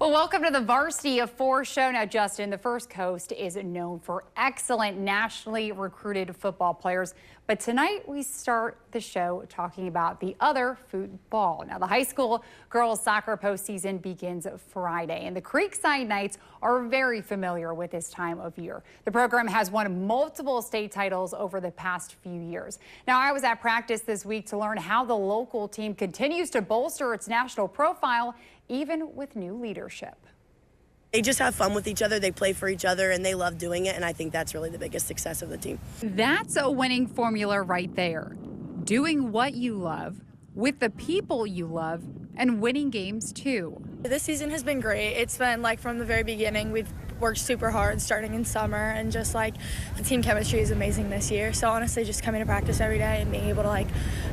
Well, welcome to the Varsity of Four show. Now, Justin, the First Coast is known for excellent nationally recruited football players. But tonight we start the show talking about the other football. Now, the high school girls soccer postseason begins Friday, and the Creekside Knights are very familiar with this time of year. The program has won multiple state titles over the past few years. Now, I was at practice this week to learn how the local team continues to bolster its national profile, even with new leadership. They just have fun with each other, they play for each other, and they love doing it, and I think that's really the biggest success of the team. That's a winning formula right there. Doing what you love, with the people you love, and winning games too. This season has been great. It's been like from the very beginning, we've worked super hard starting in summer, and just like the team chemistry is amazing this year. So honestly, just coming to practice every day and being able to like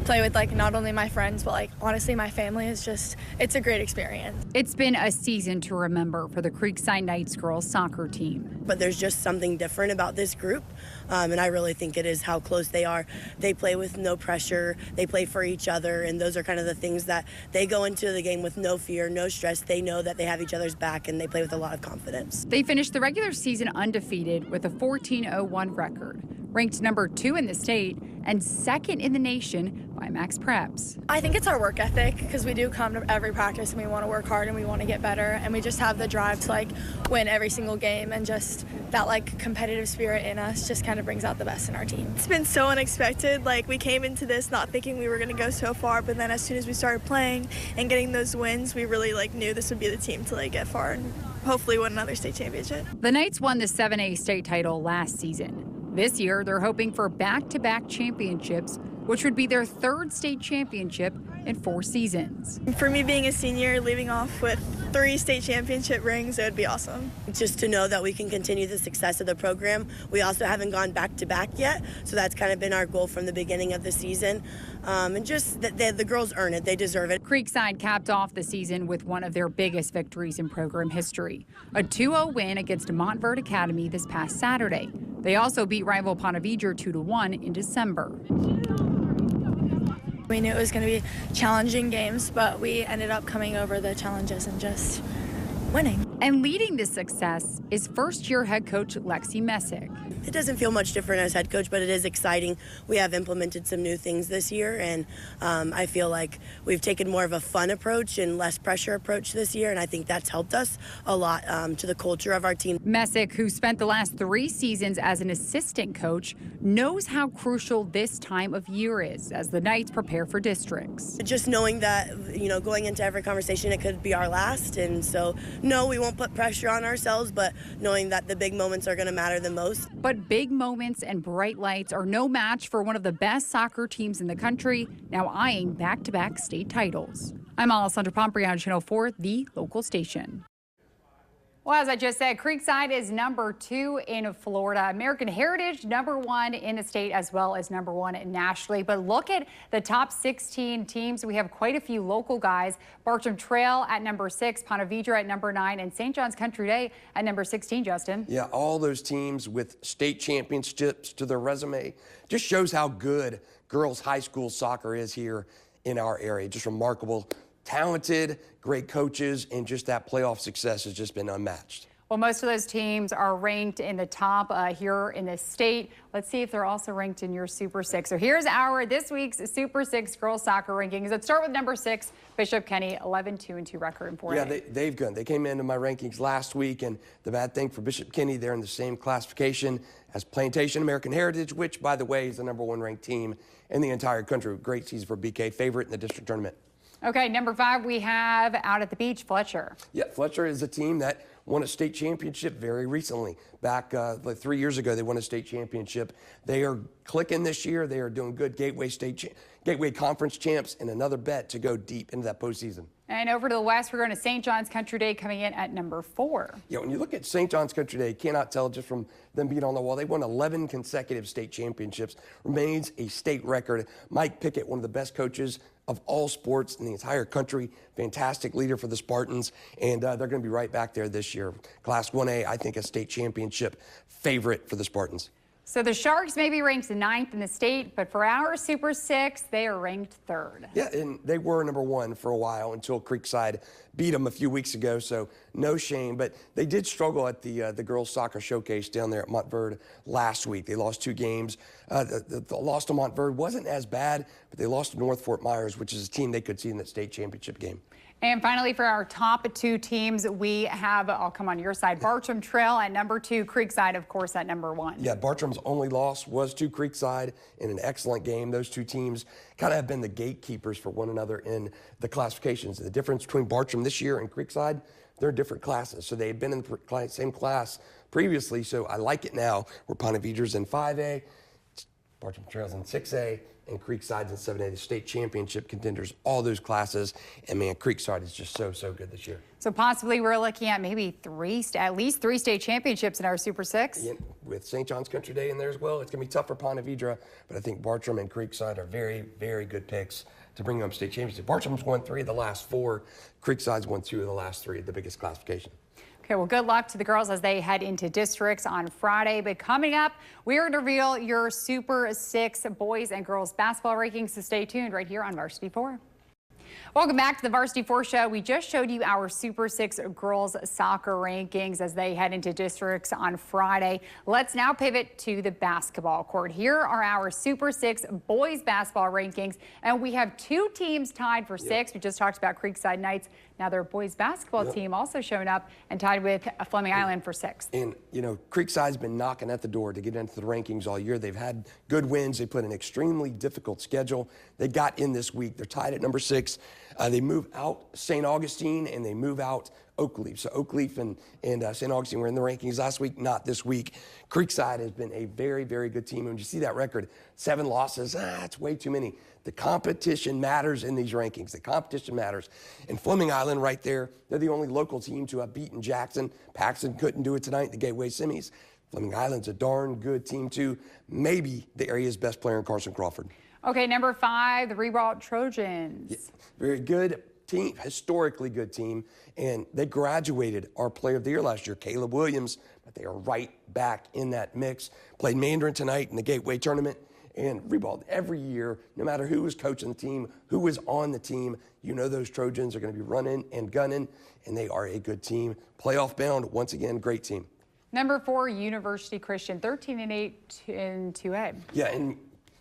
play with like not only my friends, but like honestly my family is just, it's a great experience. It's been a season to remember for the Creekside Knights girls soccer team. But there's just something different about this group, and I really think it is how close they are. They play with no pressure, they play for each other, and those are kind of the things that they go into the game with no fear, no stress. They know that they have each other's back, and they play with a lot of confidence. They finished the regular season undefeated with a 14-0-1 record, ranked number 2 in the state and second in the nation by Max Preps. I think it's our work ethic, because we do come to every practice and we want to work hard and we want to get better, and we just have the drive to like win every single game, and just that like competitive spirit in us just kind of brings out the best in our team. It's been so unexpected. Like, we came into this not thinking we were going to go so far, but then as soon as we started playing and getting those wins, we really like knew this would be the team to like get far and hopefully win another state championship. The Knights won the 7A state title last season. This year, they're hoping for back-to-back championships, which would be their third state championship in 4 seasons. For me being a senior, leaving off with 3 state championship rings, it would be awesome. Just to know that we can continue the success of the program. We also haven't gone back-to-back yet, so that's kind of been our goal from the beginning of the season. And just that the girls earn it, they deserve it. Creekside capped off the season with one of their biggest victories in program history, a 2-0 win against Montverde Academy this past Saturday. They also beat rival Ponte Vedra 2-1 in December. We knew it was going to be challenging games, but we ended up coming over the challenges and just winning. And leading this success is first-year head coach Lexi Messick. It doesn't feel much different as head coach, but it is exciting. We have implemented some new things this year, and I feel like we've taken more of a fun approach and less pressure approach this year, and I think that's helped us a lot to the culture of our team. Messick, who spent the last 3 seasons as an assistant coach, knows how crucial this time of year is as the Knights prepare for districts. Just knowing that, you know, going into every conversation, it could be our last, and so no, we won't put pressure on ourselves, but knowing that the big moments are going to matter the most. But big moments and bright lights are no match for one of the best soccer teams in the country, now eyeing back-to-back state titles. I'm Alessandra Pompri on Channel 4, the local station. Well, as I just said, Creekside is number 2 in Florida. American Heritage, number 1 in the state, as well as number 1 nationally. But look at the top 16 teams. We have quite a few local guys. Bartram Trail at number 6, Ponte Vedra at number 9, and St. John's Country Day at number 16, Justin. Yeah, all those teams with state championships to their resume just shows how good girls high school soccer is here in our area. Just remarkable. Talented, great coaches, and just that playoff success has just been unmatched. Well, most of those teams are ranked in the top here in the state. Let's see if they're also ranked in your Super 6. So here's this week's Super 6 girls soccer rankings. Let's start with number 6, Bishop Kenny, 11-2-2 record in 4A. Yeah, they've gone. They came into my rankings last week, and the bad thing for Bishop Kenny, they're in the same classification as Plantation American Heritage, which, by the way, is the number 1 ranked team in the entire country. Great season for BK, favorite in the district tournament. Okay, number 5, we have out at the beach, Fletcher. Yeah, Fletcher is a team that won a state championship very recently. Back like 3 years ago, they won a state championship. They are clicking this year. They are doing good. Gateway Conference champs, and another bet to go deep into that postseason. And over to the west, we're going to St. John's Country Day coming in at number 4. Yeah, when you look at St. John's Country Day, you cannot tell just from them being on the wall. They won 11 consecutive state championships, remains a state record. Mike Pickett, one of the best coaches of all sports in the entire country, fantastic leader for the Spartans, and they're going to be right back there this year. Class 1A, I think a state championship favorite for the Spartans. So the Sharks may be ranked 9th in the state, but for our Super 6, they are ranked 3rd. Yeah, and they were number 1 for a while until Creekside beat them a few weeks ago, so no shame. But they did struggle at the girls' soccer showcase down there at Montverde last week. They lost 2 games. The loss to Montverde wasn't as bad, but they lost to North Fort Myers, which is a team they could see in that state championship game. And finally, for our top 2 teams, we have, I'll come on your side, Bartram Trail at number 2, Creekside, of course, at number 1. Yeah, Bartram's only loss was to Creekside in an excellent game. Those 2 teams kind of have been the gatekeepers for one another in the classifications. The difference between Bartram this year and Creekside, they're different classes. So they've been in the same class previously, so I like it now where Ponte Vedra's in 5A, Bartram Trail's in 6A, and Creekside's in 7A, the state championship contenders, all those classes. And man, Creekside is just so good this year. So possibly we're looking at maybe at least 3 state championships in our Super 6. Yeah, with St. John's Country Day in there as well, it's going to be tough for Ponte Vedra, but I think Bartram and Creekside are very good picks to bring home state championship. Bartram's won 3 of the last 4. Creekside's won 2 of the last 3 at the biggest classification. Okay, well, good luck to the girls as they head into districts on Friday. But coming up, we are going to reveal your Super 6 boys and girls basketball rankings, so stay tuned right here on Varsity 4. Welcome back to the Varsity 4 show. We just showed you our Super 6 girls soccer rankings as they head into districts on Friday. Let's now pivot to the basketball court. Here are our Super 6 boys basketball rankings, and we have 2 teams tied for 6. We just talked about Creekside Knights. Now their boys basketball team also showing up and tied with Fleming Island for 6th. And, you know, Creekside's been knocking at the door to get into the rankings all year. They've had good wins. They put an extremely difficult schedule. They got in this week. They're tied at number 6. They move out St. Augustine and they move out Oakleaf. So Oakleaf and St. Augustine were in the rankings last week, not this week. Creekside has been a very good team. And when you see that record, 7 losses, it's way too many. The competition matters in these rankings. The competition matters. And Fleming Island right there, they're the only local team to have beaten Jackson. Paxon couldn't do it tonight in the Gateway semis. Fleming Island's a darn good team too. Maybe the area's best player in Carson Crawford. Okay, number 5, the Ribault Trojans. Yeah, very good team, historically good team. And they graduated our player of the year last year, Caleb Williams, but they are right back in that mix. Played Mandarin tonight in the Gateway tournament. And Ribault, every year, no matter who is coaching the team, who is on the team, you know those Trojans are going to be running and gunning, and they are a good team. Playoff bound, once again, great team. Number 4, University Christian, 13-8 in 2A. Yeah, and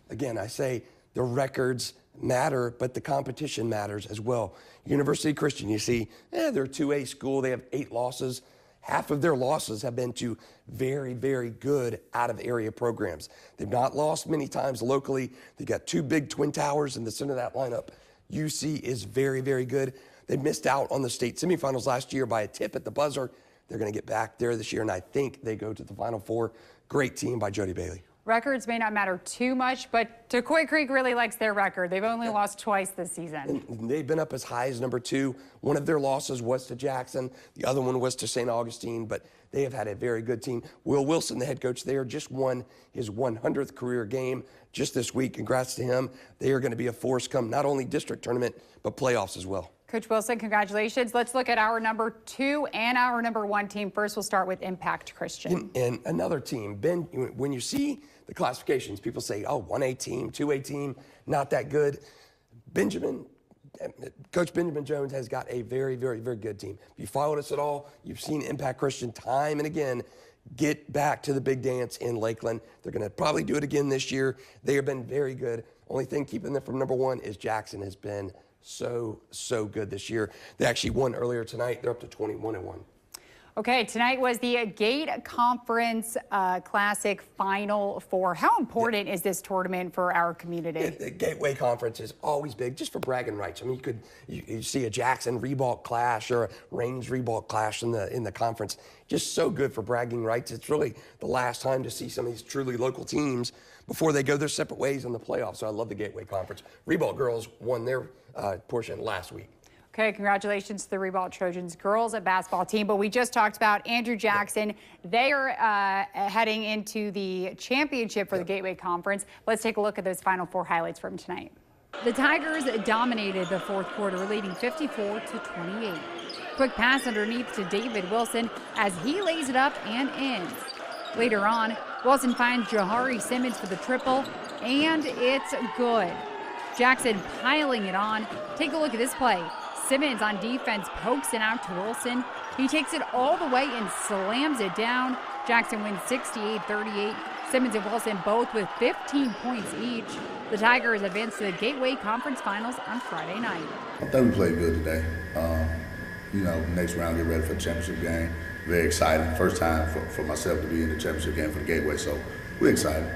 again, I say the records matter, but the competition matters as well. University Christian, you see, they're a 2A school. They have 8 losses. Half of their losses have been to very good out-of-area programs. They've not lost many times locally. They've got 2 big twin towers in the center of that lineup. UC is very good. They missed out on the state semifinals last year by a tip at the buzzer. They're going to get back there this year, and I think they go to the Final Four. Great team by Jody Bailey. Records may not matter too much, but Decoy Creek really likes their record. They've only lost twice this season. And they've been up as high as number 2. One of their losses was to Jackson. The other one was to St. Augustine, but they have had a very good team. Will Wilson, the head coach there, just won his 100th career game just this week. Congrats to him. They are going to be a force come not only district tournament, but playoffs as well. Coach Wilson, congratulations. Let's look at our number 2 and our number 1 team. First, we'll start with Impact Christian. And another team. Ben, when you see the classifications, people say, oh, 1A team, 2A team, not that good. Coach Benjamin Jones has got a very good team. If you followed us at all, you've seen Impact Christian time and again get back to the big dance in Lakeland. They're going to probably do it again this year. They have been very good. Only thing keeping them from number 1 is Jackson has been so good this year. They actually won earlier tonight. They're up to 21-1. Okay, tonight was the Gate Conference Classic Final Four. How important is this tournament for our community? The Gateway Conference is always big, just for bragging rights. I mean, you see a Jackson Ribault clash or a Rains Ribault clash in the conference. Just so good for bragging rights. It's really the last time to see some of these truly local teams before they go their separate ways in the playoffs. So I love the Gateway Conference. Ribault girls won their portion last week. Okay, congratulations to the Ribault Trojans girls basketball team. But we just talked about Andrew Jackson. They are heading into the championship for the Gateway Conference. Let's take a look at those Final Four highlights from tonight. The Tigers dominated the 4th quarter, leading 54-28. Quick pass underneath to David Wilson as he lays it up and in. Later on, Wilson finds Jahari Simmons for the triple, and it's good. Jackson piling it on. Take a look at this play. Simmons on defense pokes it out to Wilson. He takes it all the way and slams it down. Jackson wins 68-38. Simmons and Wilson both with 15 points each. The Tigers advance to the Gateway Conference Finals on Friday night. I think we played good today. Next round, get ready for the championship game. Very excited. First time for myself to be in the championship game for the Gateway, so we're excited.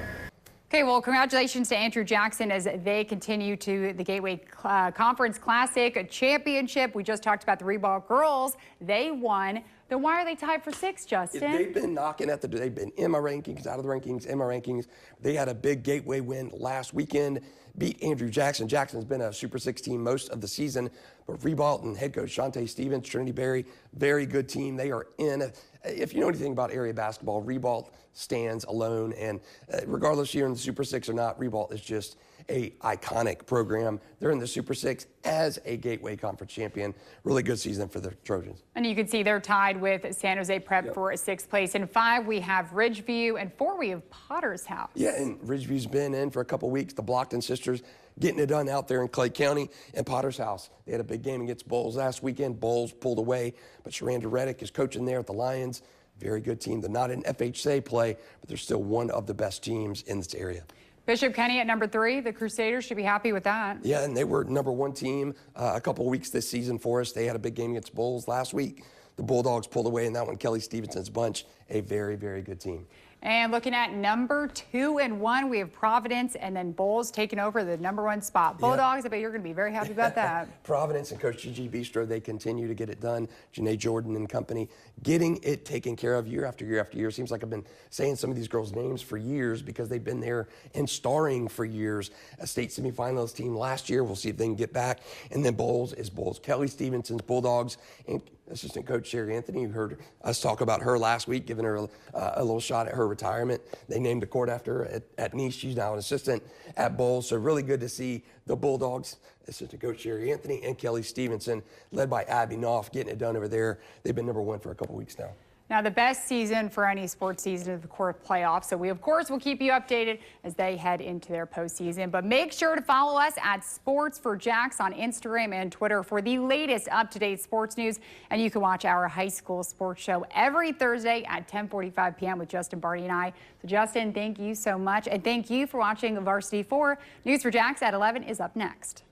Okay, well, congratulations to Andrew Jackson as they continue to the Gateway Conference Classic Championship. We just talked about the Reball girls. They won. Then why are they tied for 6th, Justin? They've been knocking at they've been in my rankings, out of the rankings, in my rankings. They had a big Gateway win last weekend, beat Andrew Jackson. Jackson's been a Super 16 most of the season, but Reball and head coach Shantae Stevens, Trinity Berry, very good team. They are in. If you know anything about area basketball, Reball stands alone, and regardless you're in the Super 6 or not, Reball is just a iconic program. They're in the Super 6 as a Gateway Conference champion. Really good season for the Trojans. And you can see they're tied with San Jose Prep for 6th place. In 5, we have Ridgeview, and 4, we have Potter's House. Yeah, and Ridgeview's been in for a couple weeks. The Blockton sisters getting it done out there in Clay County. And Potter's House, they had a big game against Bowles last weekend. Bowles pulled away, but Sharanda Reddick is coaching there at the Lions. Very good team. They're not in FHA play, but they're still one of the best teams in this area. Bishop Kenny at number 3. The Crusaders should be happy with that. Yeah, and they were #1 team a couple weeks this season for us. They had a big game against Bulls last week. The Bulldogs pulled away in that one. Kelly Stevenson's bunch, a very, very good team. And looking at number 2 and 1, we have Providence, and then Bulls taking over the #1 spot. Bulldogs, I bet you're going to be very happy about that. Providence and Coach Gigi Bistro, they continue to get it done. Janae Jordan and company getting it taken care of year after year after year. Seems like I've been saying some of these girls' names for years because they've been there and starring for years. A state semifinalist team last year. We'll see if they can get back. And then Bulls is Bulls. Kelly Stevenson's Bulldogs and assistant coach Sherry Anthony. You heard us talk about her last week, giving her a little shot at her retirement. They named a court after her at Nice. She's now an assistant at Bulls. So really good to see the Bulldogs, assistant coach Sherry Anthony and Kelly Stevenson, led by Abby Knopf, getting it done over there. They've been #1 for a couple weeks now. Now, the best season for any sports season is the court playoffs. So we, of course, will keep you updated as they head into their postseason. But make sure to follow us at Sports4Jax on Instagram and Twitter for the latest up-to-date sports news. And you can watch our high school sports show every Thursday at 10:45 p.m. with Justin Barty and I. So, Justin, thank you so much. And thank you for watching Varsity 4. News for Jax at 11 is up next.